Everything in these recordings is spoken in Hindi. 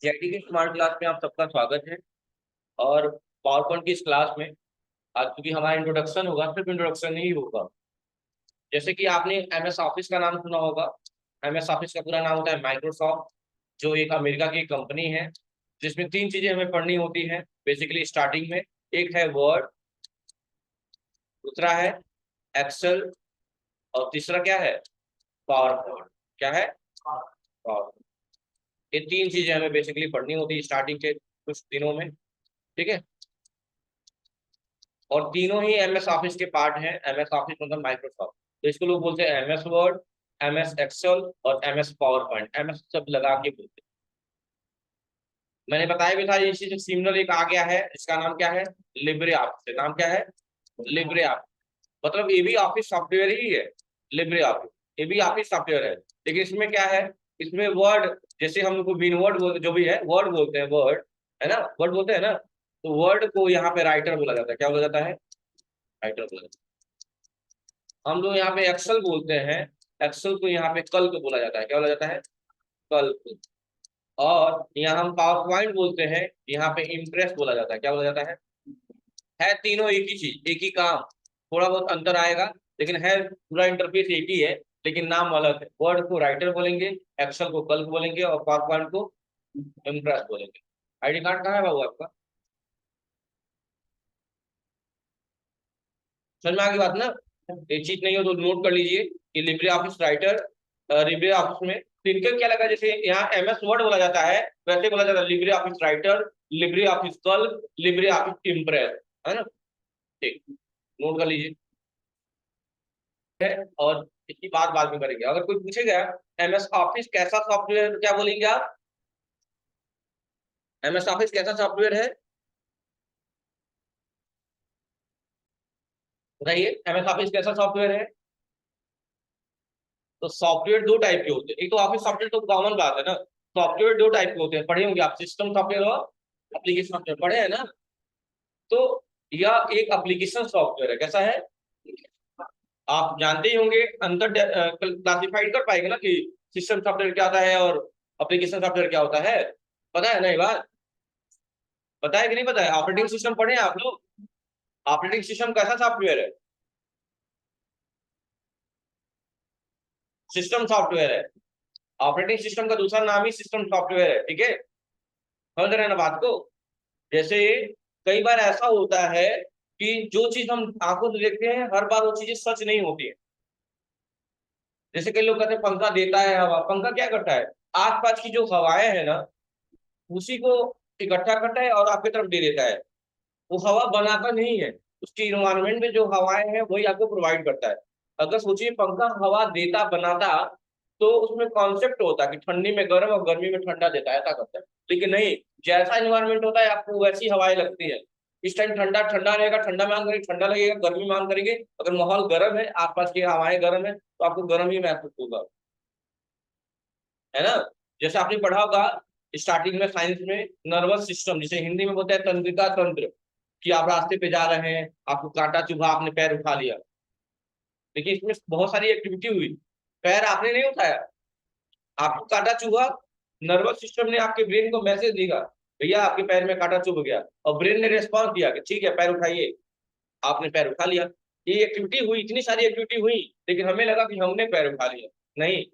जेडी की स्मार्ट क्लास में आप सबका स्वागत है। और पावर पॉइंट की इस क्लास में आज क्योंकि हमारा इंट्रोडक्शन होगा, सिर्फ इंट्रोडक्शन ही होगा। जैसे कि आपने एमएस ऑफिस का नाम सुना होगा। एमएस ऑफिस का पूरा नाम होता है माइक्रोसॉफ्ट, जो एक अमेरिका की कंपनी है, जिसमें तीन चीजें हमें पढ़नी होती हैं बेसिकली स्टार्टिंग में। एक है वर्ड, दूसरा है एक्सेल, और तीसरा क्या है? Power point. क्या है? पावर। ये तीन चीजें हमें बेसिकली पढ़नी होती है स्टार्टिंग के कुछ दिनों में। ठीक है। और तीनों ही एमएस ऑफिस के पार्ट हैं। एमएस ऑफिस मतलब माइक्रोसॉफ्ट, तो इसको लोग बोलते हैं एमएस वर्ड, एमएस एक्सेल और एमएस पावर पॉइंट। एमएस सब लगा के बोलते हैं। मैंने बताया भी था इसी से सिमिलर एक आ गया है, इसका नाम क्या है? Libre office. नाम क्या है? Libre office. मतलब ये भी ऑफिस सॉफ्टवेयर ही है। लिब्रे ऑफिस ये भी ऑफिस सॉफ्टवेयर है, लेकिन इसमें क्या है? इसमें वर्ड, जैसे हम लोग को बिन वर्ड जो भी है वर्ड बोलते हैं, वर्ड है ना, वर्ड बोलते हैं ना। तो वर्ड को यहाँ पे राइटर बोला जाता है। क्या बोला जाता है? राइटर बोला जाता है। हम लोग यहाँ पे एक्सेल बोलते हैं, एक्सेल को यहाँ पे कल को बोला जाता है। क्या बोला जाता है? कल को। और यहाँ हम पावर पॉइंट बोलते हैं, यहाँ पे इम्प्रेस बोला जाता है। क्या बोला जाता है तीनों एक ही चीज, एक ही काम। थोड़ा बहुत अंतर आएगा, लेकिन है पूरा इंटरफेस एक ही है, लेकिन नाम अलग है। वर्ड को राइटर बोलेंगे, एक्सेल को कल बोलेंगे, और पावर पॉइंट को इम्प्रेस बोलेंगे। आईडी कार्ड कहाँ है बाबू आपका? समझ में आ गई बात ना? एक चीज नहीं हो तो नोट कर लीजिए कि Libre office writer, Libre office में इनका क्या लगा, जैसे यहाँ एमएस वर्ड बोला जाता है, वैसे बोला जाता है Libre office writer, Libre office कल, लिब्रे ऑफिस इम्प्रेस। है ना? ठीक, नोट कर लीजिए। है। और इसकी बात बाद में करेंगे। अगर कोई पूछेगा एमएस ऑफिस कैसा सॉफ्टवेयर, तो क्या बोलेंगे आप? एमएस ऑफिस कैसा सॉफ्टवेयर है बताइए। एमएस ऑफिस कैसा सॉफ्टवेयर है? तो सॉफ्टवेयर दो टाइप के होते हैं। एक तो ऑफिस सॉफ्टवेयर, तो कॉमन बात है ना। सॉफ्टवेयर दो टाइप के होते हैं, पढ़े होंगे आप, सिस्टम सॉफ्टवेयर और एप्लीकेशन सॉफ्टवेयर, पढ़े हैं ना? तो यह एक एप्लीकेशन सॉफ्टवेयर है। कैसा है? आप जानते ही होंगे, अंतर क्लासिफाइड कर पाएंगे ना कि सिस्टम सॉफ्टवेयर क्या होता है और एप्लीकेशन सॉफ्टवेयर क्या होता है। पता है ना ये बात? पता है कि नहीं पता है? ऑपरेटिंग सिस्टम पढ़े हैं आप लोग? ऑपरेटिंग सिस्टम कैसा सॉफ्टवेयर है? सिस्टम सॉफ्टवेयर है। ऑपरेटिंग सिस्टम का दूसरा नाम ही सिस्टम सॉफ्टवेयर है। ठीक है, समझ रहे हैं ना बात को? जैसे कई बार ऐसा होता है कि जो चीज हम आंखों से देखते हैं हर बार वो चीजें सच नहीं होती है। जैसे कई लोग कहते हैं पंखा देता है हवा, पंखा क्या करता है? आसपास की जो हवाएं हैं ना, उसी को इकट्ठा करता है और आपकी तरफ दे देता है। वो हवा बनाता नहीं है, उसकी इन्वायरमेंट में जो हवाएं हैं वही आपको प्रोवाइड करता है। अगर सोचिए पंखा हवा देता बनाता, तो उसमें कॉन्सेप्ट होता कि ठंडी में गर्म और गर्मी में ठंडा देता है, ऐसा करता है। लेकिन नहीं, जैसा इन्वायरमेंट होता है आपको वैसी हवाएं लगती है। इस टाइम ठंडा ठंडा रहेगा, ठंडा में ऑन करेंगे ठंडा लगेगा, गर्मी में ऑन करेंगे अगर माहौल गर्म है, आसपास की हवाएं गर्म है, तो आपको गर्म ही महसूस होगा। है ना? जैसे आपने पढ़ा होगा स्टार्टिंग में साइंस में, नर्वस सिस्टम, जिसे हिंदी में बोलते हैं तंत्रिका तंत्र, कि आप रास्ते पे जा रहे हैं, आपको कांटा चुभा, आपने पैर उठा लिया। देखिए इसमें बहुत सारी एक्टिविटी हुई। पैर आपने नहीं उठाया, आपको कांटा चुभा, नर्वस सिस्टम ने आपके ब्रेन को मैसेज दिया, भैया आपके पैर में कांटा चुभ गया, और ब्रेन ने रिस्पॉन्स दिया कि ठीक है पैर उठाइए। आपने पैर उठा लिया। ये एक्टिविटी हुई, इतनी सारी एक्टिविटी हुई, लेकिन हमें लगा कि हमने पैर उठा लिया। नहीं,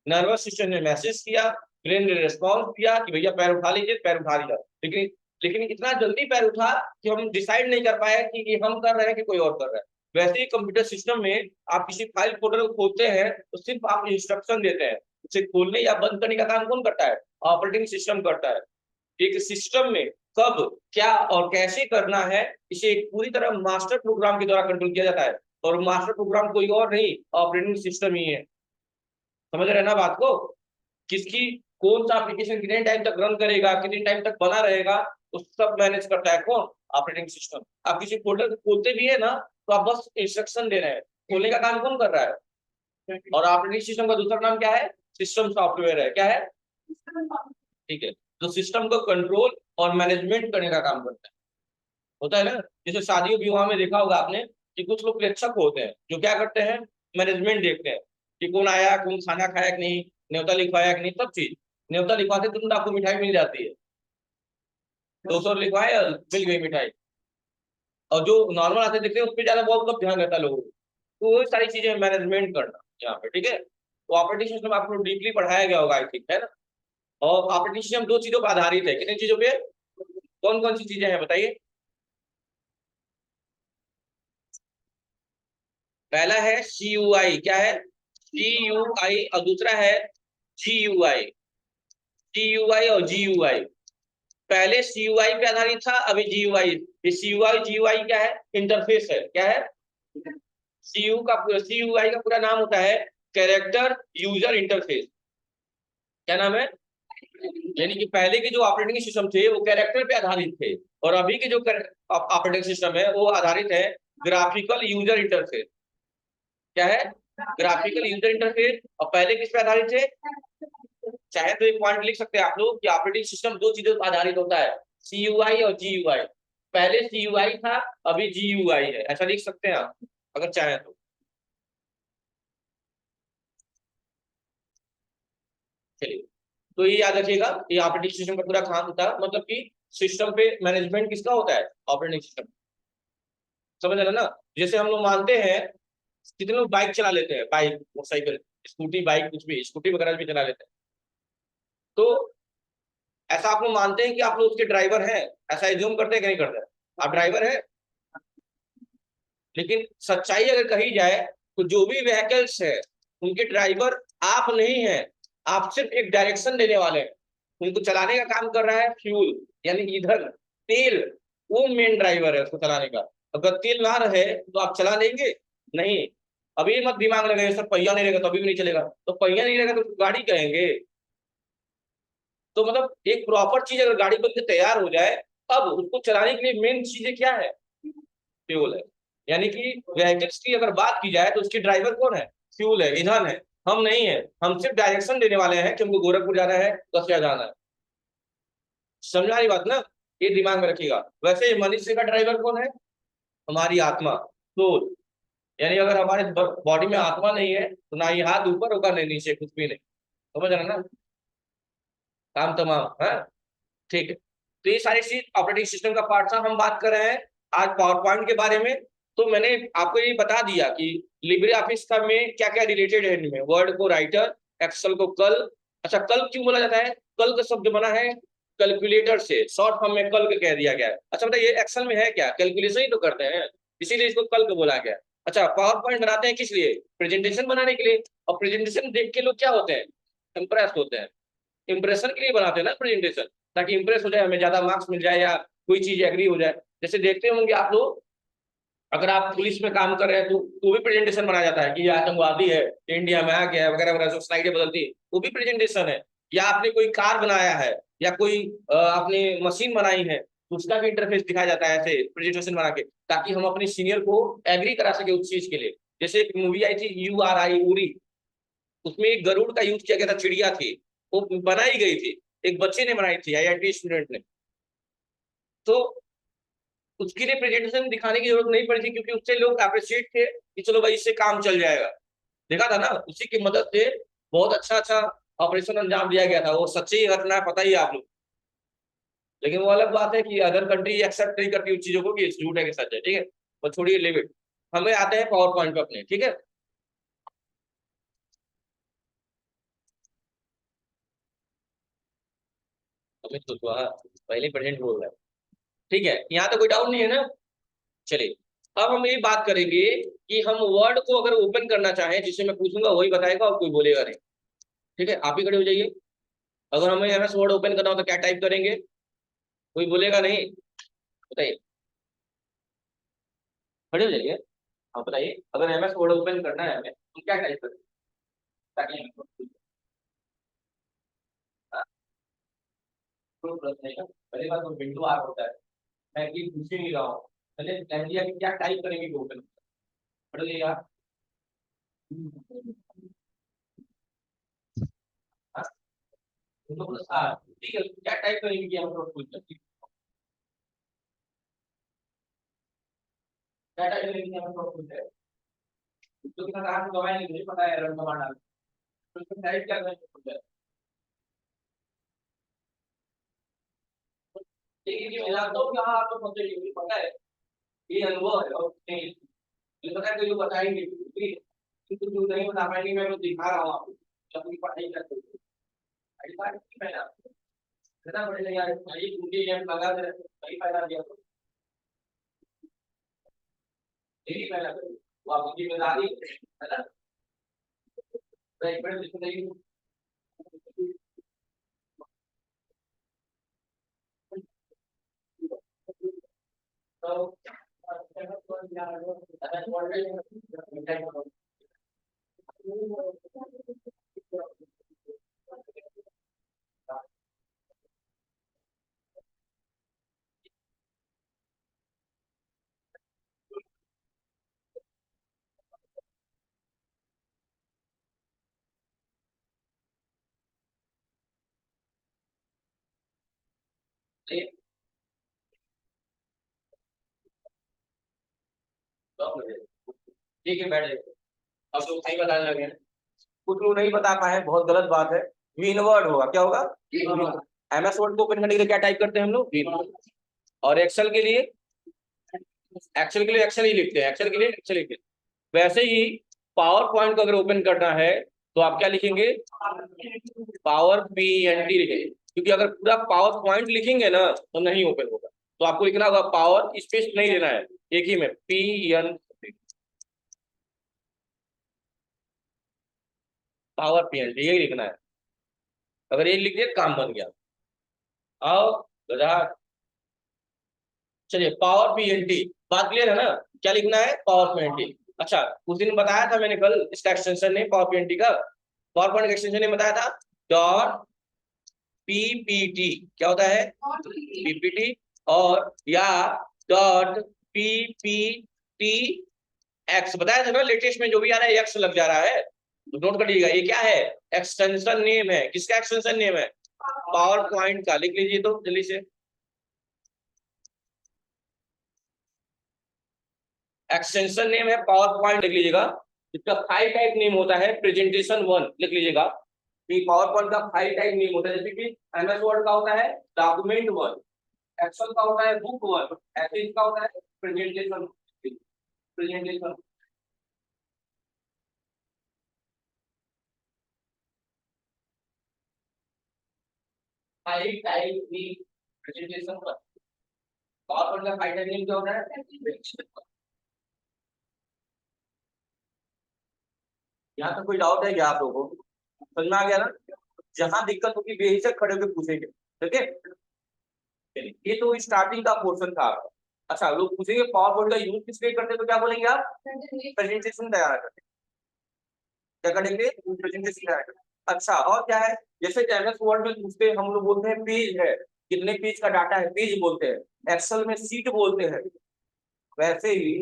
नर्वस सिस्टम ने मैसेज किया, ब्रेन ने रिस्पॉन्स दिया कि भैया पैर उठा लीजिए, पैर उठा लिया। लेकिन लेकिन इतना जल्दी पैर उठा कि हम डिसाइड नहीं कर पाए कि ये हम कर रहे हैं कि कोई और कर रहा है। वैसे ही कंप्यूटर सिस्टम में आप किसी फाइल फोल्डर को खोलते हैं तो सिर्फ आप इंस्ट्रक्शन देते हैं, उसे खोलने या बंद करने का काम कौन करता है? ऑपरेटिंग सिस्टम करता है। एक सिस्टम में कब क्या और कैसे करना है, इसे एक पूरी तरह मास्टर प्रोग्राम के द्वारा कंट्रोल किया जाता है। और मास्टर प्रोग्राम कोई और नहीं, ऑपरेटिंग सिस्टम ही है। समझ रहे हैं ना बात को? किसकी कौन सा एप्लीकेशन कितने टाइम तक रन करेगा, कितने टाइम तक बना रहेगा, तो सब मैनेज करता है कौन? Operating system. आप किसी फोल्डर को खोलते भी है ना, तो आप बस इंस्ट्रक्शन दे रहे हैं, खोलने का काम कौन कर रहा है? और ऑपरेटिंग सिस्टम का दूसरा नाम क्या है? सिस्टम सॉफ्टवेयर है। क्या है? ठीक है, तो सिस्टम को कंट्रोल और मैनेजमेंट करने का काम करता है। होता है ना? जैसे शादियों विवाह में देखा होगा आपने कि कुछ लोग प्रेक्षक होते हैं जो क्या करते हैं? मैनेजमेंट देखते हैं कि कौन आया, कौन खाना खाया कि नहीं, न्योता लिखवाया कि नहीं, सब चीज न्योता लिखवाते तुरंत आपको मिठाई मिल जाती है, 200 लिखवाए और मिल गई मिठाई। और जो नॉर्मल आते देखते हैं उस पर ज्यादा बहुत कम ध्यान रहता है लोगों को। तो वो सारी चीजें मैनेजमेंट करना यहाँ पे, ठीक है। तो ऑपरेटिंग सिस्टम आपको डीपली पढ़ाया गया होगा आई थिंक, है ना। और ऑपरेटिंग सिस्टम दो चीजों पर आधारित है, कितनी चीजों पे, कौन कौन सी चीजें हैं बताइए। पहला है CUI, क्या है, CUI, और दूसरा है GUI। CUI और GUI, पहले CUI पे आधारित था, अभी GUI। ये CUI GUI क्या है, इंटरफेस है, क्या है। CUI का पूरा नाम होता है कैरेक्टर यूजर इंटरफेस। क्या नाम है, यानी कि पहले के जो ऑपरेटिंग सिस्टम थे वो कैरेक्टर पे आधारित थे, और अभी के जो ऑपरेटिंग सिस्टम है वो आधारित है ग्राफिकल यूजर इंटरफेस। क्या है, ग्राफिकल यूजर इंटरफेस। और पहले किस पे आधारित थे, चाहे तो एक पॉइंट लिख सकते हैं आप लोग कि ऑपरेटिंग सिस्टम दो चीजों पर आधारित होता है, CUI और GUI। पहले CUI था, अभी GUI है, ऐसा लिख सकते हैं आप अगर चाहें तो। चलिए, तो ये याद रखिएगा, ये ऑपरेटिंग सिस्टम का पूरा काम होता है, मतलब कि सिस्टम पे मैनेजमेंट किसका होता है, ऑपरेटिंग सिस्टम। समझ रहे ना। जैसे हम लोग मानते हैं, कितने लोग बाइक चला लेते हैं, बाइक मोटरसाइकिल स्कूटी बाइक कुछ भी, स्कूटी वगैरह भी चला लेते हैं। तो ऐसा आप लोग मानते हैं कि आप लोग उसके ड्राइवर हैं, ऐसा एज्यूम करते हैं कि नहीं करते हैं? आप ड्राइवर हैं। लेकिन सच्चाई अगर कही जाए तो जो भी व्हीकल्स है उनके ड्राइवर आप नहीं हैं, आप सिर्फ एक डायरेक्शन देने वाले हैं। उनको चलाने का काम कर रहा है फ्यूल, यानी ईंधन, तेल। वो मेन ड्राइवर है उसको चलाने का। अगर तेल ना रहे तो आप चला लेंगे नहीं। अभी मत दिमाग लगाइए सर पहिया नहीं रहेगा तो अभी भी नहीं चलेगा, तो पहिया नहीं रहेगा तो गाड़ी कहेंगे। तो मतलब एक प्रॉपर चीज अगर गाड़ी बनकर तैयार हो जाए, अब उसको चलाने के लिए मेन चीजें क्या है, फ्यूल है। यानी कि व्हीकल्स की अगर बात की जाए तो उसकी ड्राइवर कौन है, फ्यूल है, ईंधन है। हम नहीं है, हम सिर्फ डायरेक्शन देने वाले हैं कि हमको गोरखपुर जाना है, कसिया जाना है। समझ रही बात ना, ये दिमाग में रखिएगा। वैसे मनुष्य का ड्राइवर कौन है, हमारी आत्मा, सोल। यानी अगर हमारे बॉडी में आत्मा नहीं है तो ना ये हाथ ऊपर होगा नहीं नीचे, कुछ भी नहीं। समझ रहे ना, काम तमाम है। ठीक है, तो ये सारी चीज ऑपरेटिंग सिस्टम का पार्ट था। हम बात कर रहे हैं आज पावर पॉइंट के बारे में। तो मैंने आपको ये बता दिया कि लिब्रे ऑफिस का में क्या क्या रिलेटेड है इनमें, वर्ड को राइटर, एक्सेल को कल। अच्छा, कल क्यों बोला जाता है, कल का शब्द बना है कैलकुलेटर से, शॉर्ट फॉर्म में कल कह दिया गया है। अच्छा बताइए, ये एक्सेल में है क्या, कैलकुलेशन ही तो करते हैं, इसीलिए इसको कल को बोला गया। अच्छा, पावर पॉइंट बनाते हैं किस लिए, प्रेजेंटेशन बनाने के लिए। और प्रेजेंटेशन देख के लोग क्या होते हैं, इंप्रेस होते हैं। इंप्रेशन के लिए बनाते हैं ना प्रेजेंटेशन, ताकि इंप्रेस हो जाए, हमें ज्यादा मार्क्स मिल जाए या कोई चीज एग्री हो जाए। जैसे देखते होंगे आप लोग, अगर आप पुलिस में काम कर रहे हैं तो भी प्रेजेंटेशन बनाया जाता है कि ये आतंकवादी है, इंडिया में आ गया है वगैरह वगैरह, जो स्लाइडें बदलती है वो भी प्रेजेंटेशन है। या आपने कोई कार बनाया है, या कोई आपने मशीन बनाई है तो उसका भी इंटरफेस दिखाया जाता है ऐसे प्रेजेंटेशन बना के, ताकि हम अपने सीनियर को एग्री करा सके उस चीज के लिए। जैसे एक मूवी आई थी URI, उरी, उसमें एक गरुड़ का यूज किया गया था, चिड़िया थी, वो बनाई गई थी, एक बच्चे ने बनाई थी, IIT स्टूडेंट ने। तो उसके लिए प्रेजेंटेशन दिखाने की जरूरत नहीं पड़ी थी, क्योंकि उससे लोग अप्रिशिएट थे कि चलो भाई इससे काम चल जाएगा। देखा था ना, उसी की मदद से बहुत अच्छा अच्छा ऑपरेशन अंजाम दिया गया था। वो सच्ची घटना है, पता ही है आप लोग। लेकिन वो अलग बात है कि अदर कंट्री एक्सेप्ट नहीं करती उस चीजों को कि झूठ है कि सच है, ठीक है। पर छोड़िए लिमिट, हमें आते हैं पावर पॉइंट पे अपने, ठीक है। अमित कुशवाहा पहले प्रेजेंट बोल रहा है, ठीक है, यहाँ तो कोई डाउट नहीं है ना। चलिए, अब हम ये बात करेंगे कि हम वर्ड को अगर ओपन करना चाहें, जिसे मैं पूछूंगा वही बताएगा और कोई बोलेगा नहीं। ठीक है, आप ही खड़े हो जाइए। अगर हमें MS वर्ड ओपन करना हो तो क्या टाइप करेंगे, कोई बोलेगा नहीं, बताइए, खड़े हो जाइए। आप बताइए, अगर MS वर्ड ओपन करना है हमें तो क्या टाइप करें, ताकि हमें कोई प्रश्न नहीं है। पहली बात तो विंडो आर होता है, मैं कि पूछ ही नहीं रहा हूँ। पहले कह दिया कि क्या टाइप करेंगे कि ओपन, पढ़ लिया आप। हाँ, विंडो प्लस आर, ठीक है, क्या टाइप करेंगे कि हम लोग पूछ सकते हैं? क्या टाइप करेंगे कि हम लोग पूछ सकते हैं? तो कितना काम दवाई नहीं, मुझे पता है रन कमांड, तो इसको टाइप क्या करेंगे? देखिए मैं जानता हूँ यहाँ आपको पता है, ये अनुभव है और नहीं मुझे पता है कि लोग बताएंगे किंतु जो नहीं बता पाएंगे मैं वो दिखा रहा हूँ आपको जब अपनी पढ़ाई करते हो ऐसा नहीं पहना इतना बड़े यार ये मुझे ये लगा दे सही फायदा दिया तो यही पहला वो आपकी जिम्मेदारी है ना तो एक मिनट लिख देंगे तो ठीक है बैठ जाइए अब तो सही बताने लगे हैं कुछ लोग नहीं बता पाए बहुत गलत बात है मीन वर्ड होगा क्या होगा एमएस वर्ड को ओपन करने के लिए क्या टाइप करते हैं हम लोग मीन और एक्सेल के लिए एक्सेल ही लिखते हैं एक्सेल के लिए एक्सेल लिखते हैं वैसे ही पावर पॉइंट को अगर ओपन करना है तो आप क्या लिखेंगे पावर पीएनटी लिखेंगे क्योंकि अगर पूरा पावर पॉइंट लिखेंगे ना तो नहीं ओपन होगा तो आपको लिखना होगा पावर स्पेस नहीं लेना है एक ही में पीएन पावर पीएनटी यही लिखना है अगर ये लिख दिया काम बन गया आओ गधा चलिए पावर पीएनटी बात क्लियर है ना क्या लिखना है पावर पीएनटी अच्छा उस दिन बताया था मैंने कल इसका एक्सटेंशन ने पावर पीएनटी का पावर पॉइंट का एक्सटेंशन ने बताया था डॉट पीपीटी क्या होता है पीपीटी और या डॉट पीपीटी एक्स बताया था ना लेटेस्ट में जो भी आ रहा है एक्स लग जा रहा है तो नोट कर लीजिएगा ये क्या है एक्सटेंशन नेम है किसका एक्सटेंशन नेम है पावर पॉइंट का लिख लीजिए तो जल्दी से एक्सटेंशन नेम है पावर पॉइंट लिख लीजिएगा इसका फाइल टाइप नेम होता है प्रेजेंटेशन वन लिख लीजिएगा पावर पॉइंट का फाइल टाइप नेम होता है जैसे कि एमएस वर्ड का होता है डॉक्यूमेंट वन एक्सेल का होता है बुक वन ऐसे इसका होता है presentation file type name presentation one power point का फाइल टाइप नेम क्या होता है यहाँ तक कोई डाउट है क्या आप लोगों को समझ में आ गया ना जहां दिक्कत होगी बेहिचक खड़े होकर पूछेंगे ठीक है ये तो स्टार्टिंग का पोर्शन था आपका अच्छा लोग पूछेंगे पावर पॉइंट का यूज किस लिए करते हैं तो क्या बोलेंगे आप प्रेजेंटेशन तैयार करते क्या करेंगे प्रेजेंटेशन तैयार करते अच्छा और क्या है जैसे एमएस वर्ड में पूछते हैं हम लोग बोलते हैं पेज है कितने पेज का डाटा है पेज बोलते हैं एक्सेल में सीट बोलते हैं वैसे ही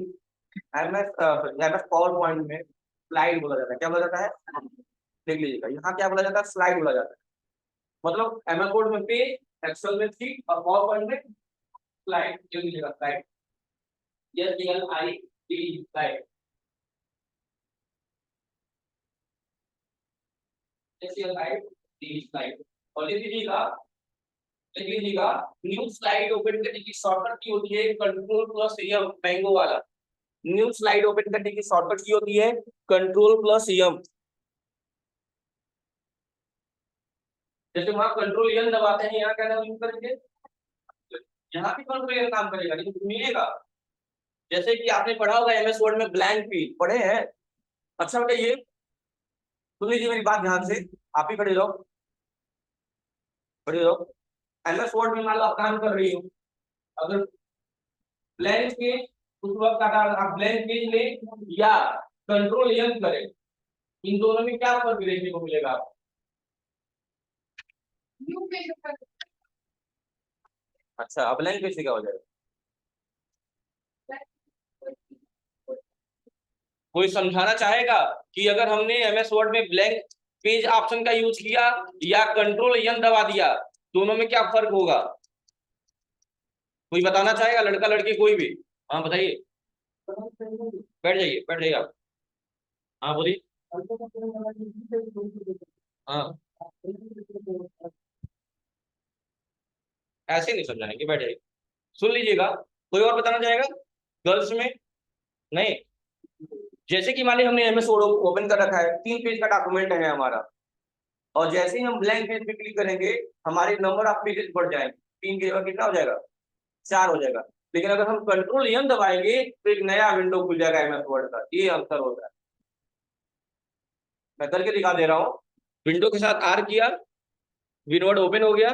एमएस एमएस पावर पॉइंट में स्लाइड बोला जाता है क्या बोला जाता है देख लीजिएगा यहाँ क्या बोला जाता है स्लाइड बोला जाता है मतलब एमएस वर्ड में पेज एक्सेल में सीट और पावर पॉइंट में स्लाइड देख लीजिएगा slide S L I T slide S L I T slide और लिख लीजिएगा न्यू स्लाइड ओपन करने की शॉर्टकट की होती है कंट्रोल प्लस एम मैंगो वाला न्यू स्लाइड ओपन करने की शॉर्टकट की होती है कंट्रोल प्लस एम जैसे वहां कंट्रोल एन दबाते हैं यहाँ क्या यूज करेंगे यहाँ भी कंट्रोल एन काम करेगा लेकिन मिलेगा जैसे कि आपने पढ़ा होगा एमएस वर्ड में ब्लैंक पेज पढ़े हैं अच्छा बेटा ये सुन लीजिए मेरी बात ध्यान से आप ही खड़े रहो एमएस वर्ड में मान लो आप काम कर रही हो अगर ब्लैंक पेज उस वक्त आप ब्लैंक पेज लें या कंट्रोल एन करें इन दोनों में क्या फर्क देखने को मिलेगा आपको अच्छा अब ब्लैंक पेज से क्या हो जाएगा कोई समझाना चाहेगा कि अगर हमने एमएस वर्ड में ब्लैंक पेज ऑप्शन का यूज किया या कंट्रोल एन दबा दिया दोनों में क्या फर्क होगा कोई बताना चाहेगा लड़का लड़की कोई भी हाँ बताइए बैठ जाइए आप हाँ बोलिए हाँ ऐसे नहीं समझाएंगे, बैठे सुन लीजिएगा। कोई और बताना चाहेगा गर्ल्स में? नहीं। जैसे कि मान लीजिए हमने एमएस वर्ड ओपन कर रखा है, 3 पेज का डॉक्यूमेंट है हमारा, और जैसे ही हम ब्लैंक पेज पे क्लिक करेंगे हमारे नंबर ऑफ पेजेस बढ़ जाएंगे, 3 की जगह कितना हो जाएगा, 4 हो जाएगा। लेकिन अगर हम कंट्रोल एम दबाएंगे तो एक नया विंडो खुल जाएगा एमएस वर्ड का। ये अंतर होता है, मैं करके दिखा दे रहा हूँ। विंडो के साथ आर किया, विंडोड ओपन हो गया,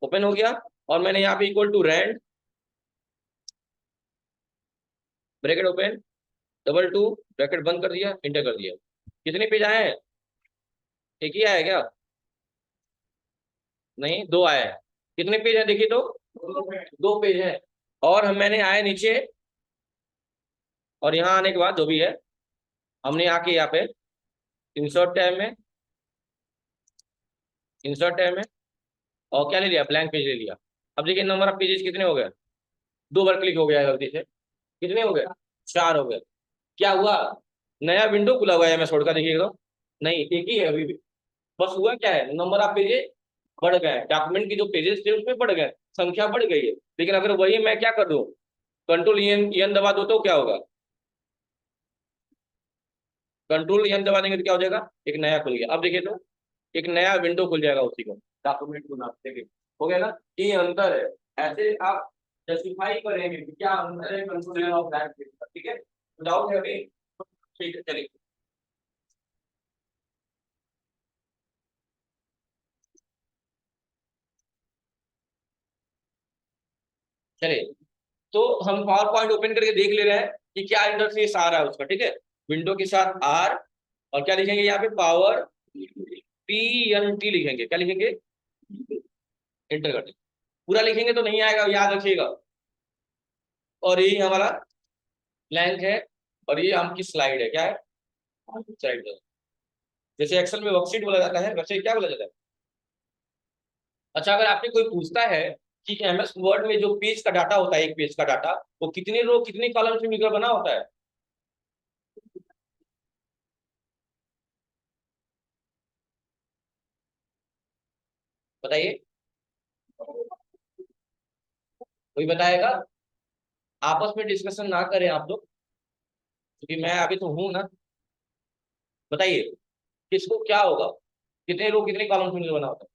ओपन हो गया, और मैंने यहाँ पे equal to rand bracket open double two bracket बंद कर दिया, इंटर कर दिया। कितने पेज आए हैं? एक ही आया क्या? नहीं, 2 आए हैं। कितने पेज है देखिए तो, 2 पेज है। और हम मैंने आए नीचे, और यहाँ आने के बाद जो भी है हमने आके यहाँ पे इंसर्ट टैब में, इंसर्ट टैब में, और क्या ले लिया, ब्लैंक पेज ले लिया। अब देखिए नंबर ऑफ पेजेस कितने हो गए, 2 बार क्लिक हो गया है गलती से, कितने हो गए, 4 हो गए। क्या हुआ, नया विंडो खुला हुआ है एमएस वर्ड का, देखिएगा तो। नहीं, एक ही है अभी भी। बस हुआ क्या है, नंबर ऑफ पेजेस बढ़ गए, डॉक्यूमेंट के जो पेजेस थे उसमें बढ़ गए, संख्या बढ़ गई है। लेकिन अगर वही मैं क्या कर दूं, कंट्रोल एन दबा दो तो क्या होगा, कंट्रोल एन दबा देंगे तो क्या हो जाएगा, एक नया खुल गया। अब देखिए तो एक नया विंडो खुल जाएगा उसी को, डॉक्यूमेंट को ना देखिए, हो गया ना। ये अंतर है, ऐसे आप जस्टिफाई करेंगे कि क्या अंतर है कंट्रोल एन और ब्लैंक पेज का, ठीक है। डाउट है अभी? ठीक है, चलिए। चलिए, तो हम पावर पॉइंट ओपन करके देख ले रहे हैं कि क्या इंटरफेस आ रहा है उसका, ठीक है। विंडो के साथ आर, और क्या लिखेंगे यहाँ पे, पावर PNT लिखेंगे, क्या लिखेंगे, एंटर कर देंगे। पूरा लिखेंगे तो नहीं आएगा, याद रखिएगा। और यही हमारा ब्लैंक है, और ये आपकी स्लाइड है, क्या है, स्लाइड है। जैसे एक्सेल में वर्कशीट बोला जाता है, वैसे क्या बोला जाता है। अच्छा, अगर आपने कोई पूछता है कि एमएस वर्ड में जो पेज का डाटा होता है, एक पेज का डाटा, वो कितने रो कितने कॉलम से मिलकर बना होता है, बताइए, कोई बताएगा? आपस में डिस्कशन ना करें आप लोग, क्योंकि मैं अभी तो हूं ना। बताइए, किसको क्या होगा, कितने रो कितने कॉलम से मिलकर बना होता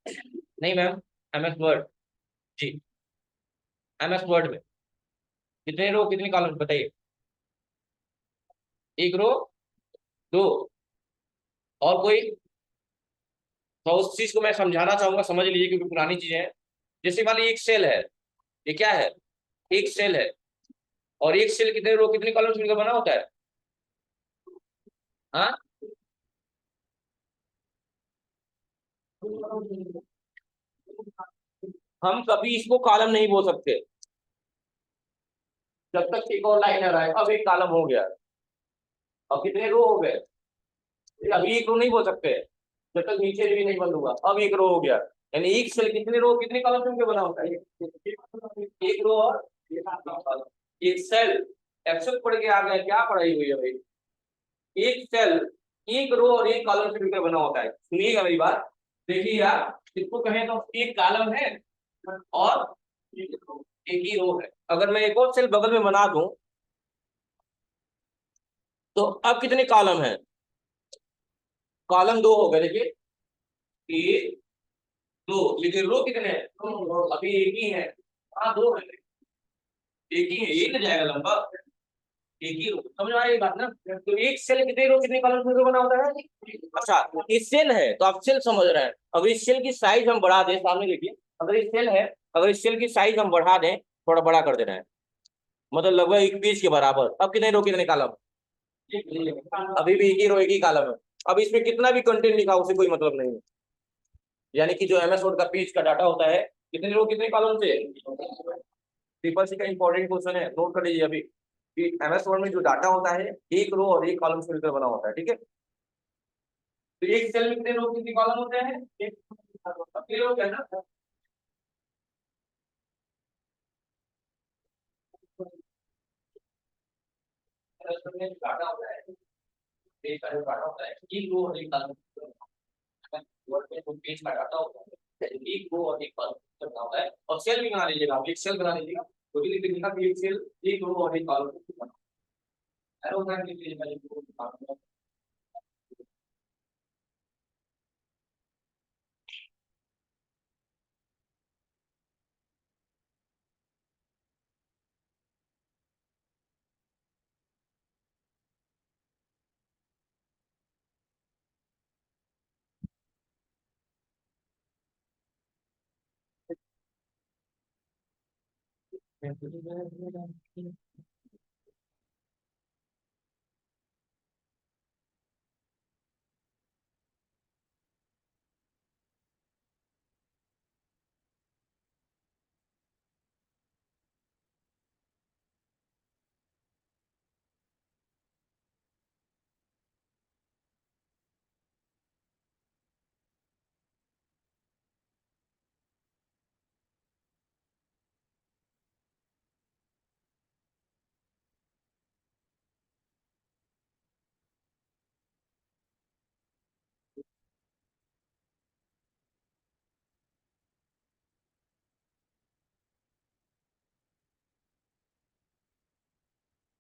है? नहीं मैम, एमएस वर्ड, जी, एमएस वर्ड में कितने रो कितने कॉलम बताइए, एक रो, दो, और कोई? तो उस चीज को मैं समझाना चाहूंगा, समझ लीजिए क्योंकि पुरानी चीजें हैं। जैसे मान लीजिए एक सेल है, ये क्या है, एक सेल है, और एक सेल कितने रो कितने कॉलम से मिलकर बना होता है, हाँ? हम कभी इसको कॉलम नहीं बोल सकते जब तक एक और लाइनर आए। अब एक कॉलम हो गया, अब कितने रो हो गए, अभी एक रो नहीं बोल सकते जब तक नीचे भी नहीं बंद हुआ। अब एक रो हो गया, यानी एक सेल कितने रो कितने कॉलम से मिलकर बना होता है, एक रो और एक सेल। एक्सेल पढ़ के आ गए, क्या पढ़ाई हुई है भाई। एक सेल, एक रो और एक कॉलम से मिलकर बना होता है। सुनिएगा मेरी बात, देखिए यार, इसको कहें तो एक कॉलम है और एक ही रो है। अगर मैं एक और सेल बगल में बना दूं तो अब कितने कॉलम है, कॉलम 2 हो गए, देखिए, एक, दो। लेकिन रो कितने हैं, अभी एक ही है। हाँ, 2 है, एक ही है, एक जाएगा लंबा, एक ही रो। समझ में आ रही बात ना। तो एक सेल कितने रो कितने कॉलम से बना होता है। अच्छा, ये सेल है तो आप सेल समझ रहे हैं। अगर इस सेल की साइज हम बढ़ा दें, सामने देखिए, अगर इस सेल है, अगर इस सेल की साइज हम बढ़ा दें, थोड़ा बड़ा कर देना है, मतलब लगभग एक पेज के बराबर, अब कितने रो कितने कॉलम, अभी भी एक ही रो एक ही कॉलम है। अब इसमें कितना भी कंटेंट लिखा हो, उसे कोई मतलब नहीं है। यानी कि जो एमएस वर्ड का पेज का डाटा होता है, कितने रो कितने कॉलम से, ट्रिपल सी का इंपॉर्टेंट क्वेश्चन है, नोट कर लीजिए अभी कि एमएस वर्ड में जो डाटा होता है, एक रो और एक कॉलम से मिलकर बना होता है, ठीक है। तो एक सेल में कितने रो कितने कॉलम होते हैं, एक, कितने रो है ना, डाटा होता है, पेज का जो डाटा होता है एक रो और एक कॉलम, वर्ड में जो पेज का डाटा होता है एक रो और एक कॉलम करना होता है। और सेल भी बना लीजिएगा, आप एक सेल बना लीजिएगा, तो लिखा कि एक सेल एक रो और एक कॉलम बना है, उदाहरण के लिए मैं इसको दिखाऊंगा।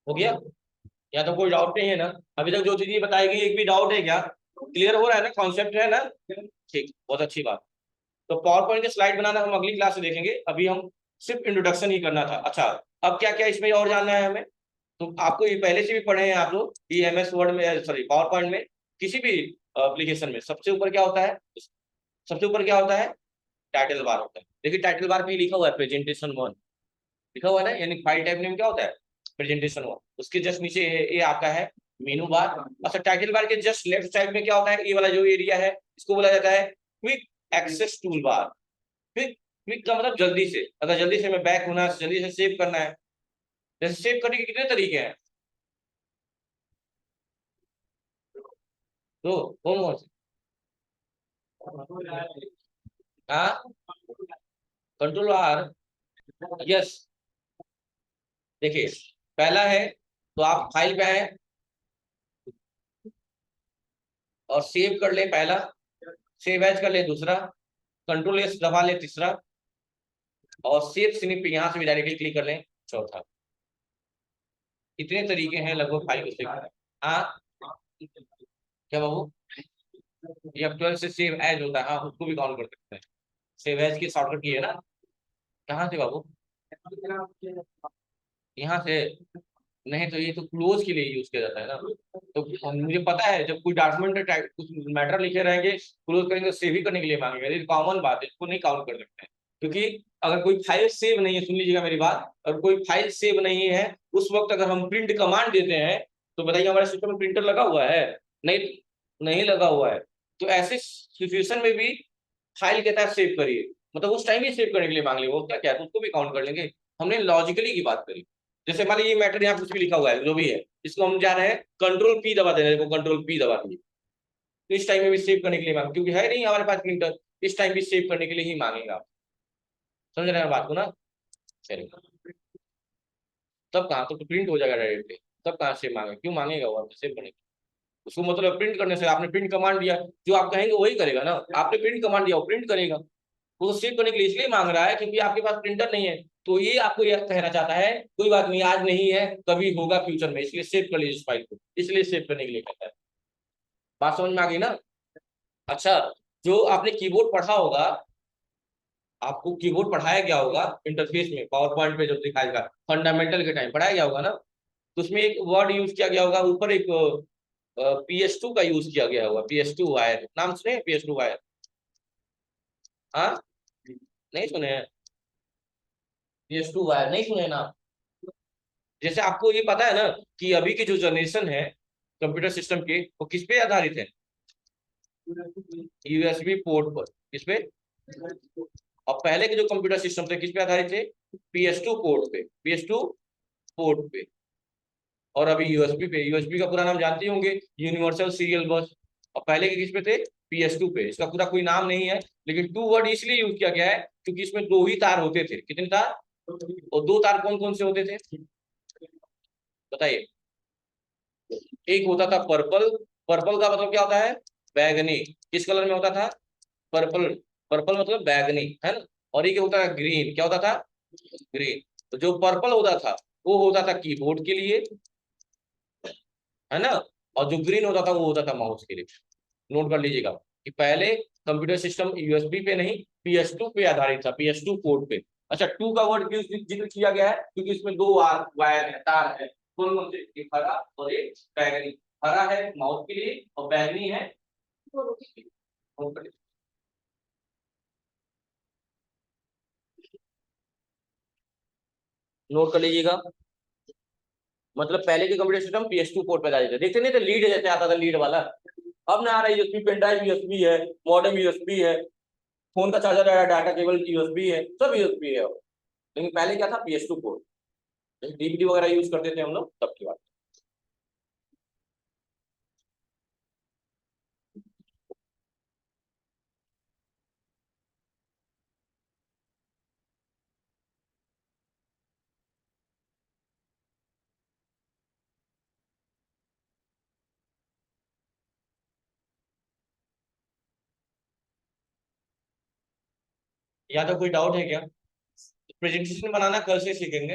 हो गया? या तो कोई डाउट नहीं है ना? अभी तक जो चीजें बताई गई एक भी डाउट है क्या? क्लियर हो रहा है ना? कॉन्सेप्ट है ना? ठीक, बहुत अच्छी बात। तो पावर पॉइंट के स्लाइड बनाना हम अगली क्लास में देखेंगे, अभी हम सिर्फ इंट्रोडक्शन ही करना था। अच्छा, अब क्या क्या इसमें और जानना है हमें? तो आपको ये पहले से भी पढ़े हैं आप लोग, ये एमएस वर्ड में, सॉरी पावर पॉइंट में, किसी भी एप्लीकेशन में सबसे ऊपर क्या होता है? सबसे ऊपर क्या होता है? टाइटल बार होता है। देखिए टाइटल बार पे लिखा हुआ है प्रेजेंटेशन वन, लिखा हुआ है ना, यानी फाइल टाइप नेम क्या होता है? Presentation one. उसके जस्ट नीचे ये आपका है मेनू बार। अच्छा, टाइटल बार के जस्ट लेफ्ट साइड में क्या होता है? ये वाला जो एरिया है इसको बोला जाता है quick access tool bar. Quick, quick का मतलब जल्दी से, अगर जल्दी से मैं बैक होना, जल्दी से सेव करना है। जैसे सेव करने के कितने तरीके हैं? तो कौन कौन से? हाँ, कंट्रोल आर, यस। देखिए, पहला है तो आप फाइल पे आए और सेव कर ले पहला, सेव एज कर ले दूसरा, कंट्रोल एस दबा ले तीसरा, और सेव स्निप पे यहाँ से भी डायरेक्टली क्लिक कर लें चौथा। इतने तरीके हैं लगभग फाइल को सेव करने। हाँ, क्या बाबू? ये अब 12 से सेव एज होता है, हाँ उसको भी काउंट कर सकते हैं। सेव एज की शॉर्टकट की है ना? कहाँ से बाबू? यहाँ से नहीं, तो ये तो क्लोज के लिए यूज किया जाता है ना। तो मुझे पता है जब कोई डॉक्यूमेंट कुछ मैटर लिखे रहेंगे, क्लोज करेंगे, सेव ही करने के लिए मांगेगा, ये कॉमन बात है, इसको नहीं काउंट कर सकते हैं। क्योंकि अगर कोई फाइल सेव नहीं है, सुन लीजिएगा मेरी बात, अगर कोई फाइल सेव नहीं है उस वक्त अगर हम प्रिंट कमांड देते हैं, तो बताइए हमारे सिस्टम में प्रिंटर लगा हुआ है? नहीं, नहीं लगा हुआ है। तो ऐसे सिचुएशन में भी फाइल कहता है सेव करिए, मतलब उस टाइम ही सेव करने के लिए मांग ले, वो क्या क्या है तो उसको भी काउंट कर लेंगे। हमने लॉजिकली की बात करी। जैसे मान लीजिए ये मैटर यहाँ कुछ भी लिखा हुआ है जो भी है, इसको हम जा रहे हैं कंट्रोल पी दबा देने, कंट्रोल पी दबा दिए, तो इस टाइम में भी सेव करने के लिए मांगे, क्योंकि है नहीं हमारे पास प्रिंटर, इस टाइम भी सेव करने के लिए ही मांगेगा। समझ रहे हैं बात को ना? चलिए, तब कहाँ तो प्रिंट हो जाएगा डायरेक्टली, तब कहाँ सेव मांगे, क्यों मांगेगा वो आपसे सेव करने के? उसको मतलब प्रिंट करने से, आपने प्रिंट कमांड दिया, जो आप कहेंगे वही करेगा ना, आपने प्रिंट कमांड दिया वो प्रिंट करेगा। वो तो सेव करने के लिए इसलिए मांग रहा है क्योंकि आपके पास प्रिंटर नहीं है। तो ये आपको यह कहना चाहता है कोई बात नहीं, आज नहीं है कभी होगा फ्यूचर में, इसलिए सेव कर लीजिए इस फाइल को, इसलिए सेव करने के लिए कहता है। बात समझ में आ गई ना? अच्छा, जो आपने कीबोर्ड पढ़ा होगा, आपको कीबोर्ड पढ़ाया गया होगा इंटरफेस में, पावर पॉइंट पे जो दिखाएगा फंडामेंटल के टाइम पढ़ाया गया होगा ना, तो उसमें एक वर्ड यूज किया गया होगा, ऊपर एक PS2 का यूज किया गया होगा, PS2 वायर, नाम सुने PS2 वायर? हाँ, नहीं सुने? PS2 वायर नहीं सुने ना? जैसे आपको ये पता है ना कि अभी की जो जनरेशन है कंप्यूटर सिस्टम के, वो किस पे आधारित है? USB पोर्ट पर। किस पे? और पहले के जो कंप्यूटर सिस्टम थे किस पे आधारित थे? PS2 पोर्ट पे, PS2 पोर्ट पे। और अभी USB पे, USB का पूरा नाम जानते होंगे, यूनिवर्सल सीरियल बस। और पहले के किस पे थे? PS2 पे। इसका पूरा कोई नाम नहीं है, लेकिन टू वर्ड इसलिए यूज किया गया है क्योंकि इसमें दो ही तार होते थे। कितने तार? और दो तार कौन कौन से होते थे बताइए? एक होता था पर्पल पर्पल का मतलब क्या होता है? बैगनी। किस कलर में होता था? पर्पल। पर्पल मतलब बैगनी, है ना। और ये क्या होता है? ग्रीन। क्या होता था? ग्रीन। तो जो पर्पल होता था वो होता था कीबोर्ड के लिए, है ना। और जो ग्रीन होता था वो होता था माउस के लिए। नोट कर लीजिएगा कि पहले कंप्यूटर सिस्टम यूएसबी पे नहीं, PS2 पे आधारित था, PS2 पोर्ट पे। अच्छा, टू का वर्ड क्यों जिक्र किया गया है? क्योंकि इसमें दो वायर है, तार है। कौन कौन से? एक हरा और एक बैगनी। हरा है माउस के लिए और बैगनी है कीबोर्ड के लिए। नोट कर लीजिए। नोट कर लीजिएगा। मतलब पहले के कंप्यूटर सिस्टम PS2 पोर्ट पे आधारित थे, देखते नहीं थे लीड जैसे आता था, लीड वाला। अब ना आ रहा है यूएसबी, पेन ड्राइव यूएसबी है, मॉडेम यूएसबी है, फोन का चार्जर है, डाटा केबल यूएसबी है, सब यूएसबी है। लेकिन पहले क्या था? PS2 port. डीवीडी वगैरह यूज करते थे हम लोग, तब की बात। या तो कोई डाउट है क्या? प्रेजेंटेशन बनाना कल से सीखेंगे,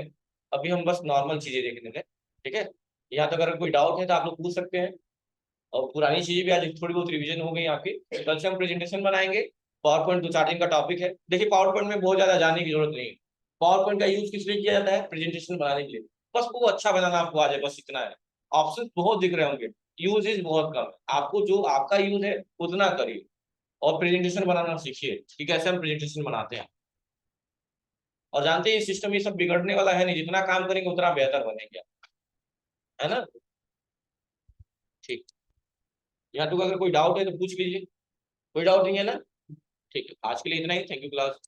अभी हम बस नॉर्मल चीजें देखेंगे, ठीक है। या तो अगर कोई डाउट है तो आप लोग पूछ सकते हैं। और पुरानी चीजें भी आज थोड़ी बहुत रिवीजन हो गई आपकी। कल से हम प्रेजेंटेशन बनाएंगे। पावर पॉइंट 2-4 दिन का टॉपिक है। देखिए, पावर पॉइंट में बहुत ज्यादा जानने की जरूरत नहीं है। पावर पॉइंट का यूज किस लिए किया जाता है? प्रेजेंटेशन बनाने के लिए। बस वो अच्छा बनाना आपको आ जाए, बस इतना है। ऑप्शन बहुत दिख रहे होंगे, यूजेज बहुत कम है। आपको जो आपका यूज है उतना करिए, और प्रेजेंटेशन बनाना सीखिए कि कैसे हम प्रेजेंटेशन बनाते हैं। और जानते हैं, ये सिस्टम ये सब बिगड़ने वाला है नहीं, जितना काम करेंगे उतना बेहतर बनेगा, है ना। ठीक। यहाँ तो अगर कोई डाउट है तो पूछ लीजिए। कोई डाउट नहीं है ना? ठीक है, आज के लिए इतना ही। Thank you class.